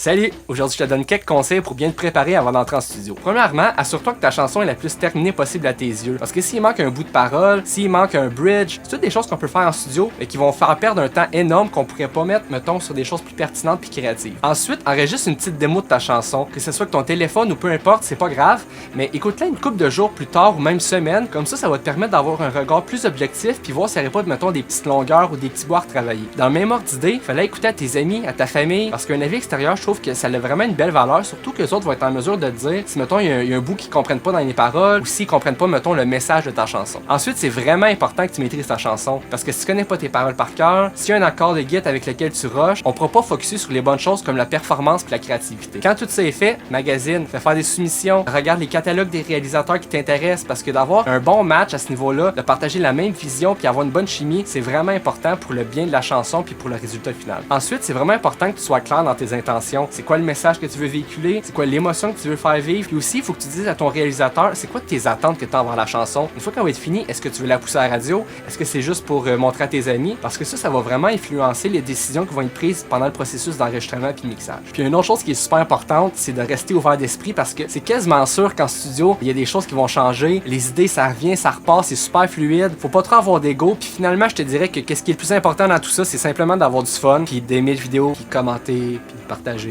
Salut! Aujourd'hui, je te donne quelques conseils pour bien te préparer avant d'entrer en studio. Premièrement, assure-toi que ta chanson est la plus terminée possible à tes yeux. Parce que s'il manque un bout de parole, s'il manque un bridge, c'est toutes des choses qu'on peut faire en studio et qui vont faire perdre un temps énorme qu'on pourrait pas mettre, mettons, sur des choses plus pertinentes puis créatives. Ensuite, enregistre une petite démo de ta chanson, que ce soit avec ton téléphone ou peu importe, c'est pas grave, mais écoute-la une couple de jours plus tard ou même semaines, comme ça va te permettre d'avoir un regard plus objectif puis voir s'il n'y aurait pas, mettons, des petites longueurs ou des petits bouts à retravailler. Dans le même ordre d'idée, fallait écouter à tes amis, à ta famille, parce qu'un avis extérieur, je trouve que ça a vraiment une belle valeur, surtout que les autres vont être en mesure de te dire si, mettons, il y a un bout qu'ils comprennent pas dans les paroles ou s'ils comprennent pas, mettons, le message de ta chanson. Ensuite, c'est vraiment important que tu maîtrises ta chanson, parce que si tu connais pas tes paroles par cœur, s'il y a un accord de guitare avec lequel tu rushes, on pourra pas focuser sur les bonnes choses comme la performance puis la créativité. Quand tout ça est fait, magazine, fais faire des soumissions, regarde les catalogues des réalisateurs qui t'intéressent, parce que d'avoir un bon match à ce niveau-là, de partager la même vision puis avoir une bonne chimie, c'est vraiment important pour le bien de la chanson puis pour le résultat final. Ensuite, c'est vraiment important que tu sois clair dans tes intentions. C'est quoi le message que tu veux véhiculer, c'est quoi l'émotion que tu veux faire vivre, puis aussi il faut que tu dises à ton réalisateur c'est quoi tes attentes que tu as envers la chanson. Une fois qu'elle va être finie, est-ce que tu veux la pousser à la radio, est-ce que c'est juste pour montrer à tes amis, parce que ça va vraiment influencer les décisions qui vont être prises pendant le processus d'enregistrement puis mixage. Puis une autre chose qui est super importante, c'est de rester ouvert d'esprit, parce que c'est quasiment sûr qu'en studio il y a des choses qui vont changer, les idées ça revient, ça repart, c'est super fluide, faut pas trop avoir d'ego, puis finalement je te dirais que qu'est-ce qui est le plus important dans tout ça, c'est simplement d'avoir du fun, puis d'aimer le vidéo, puis commenter, puis partager.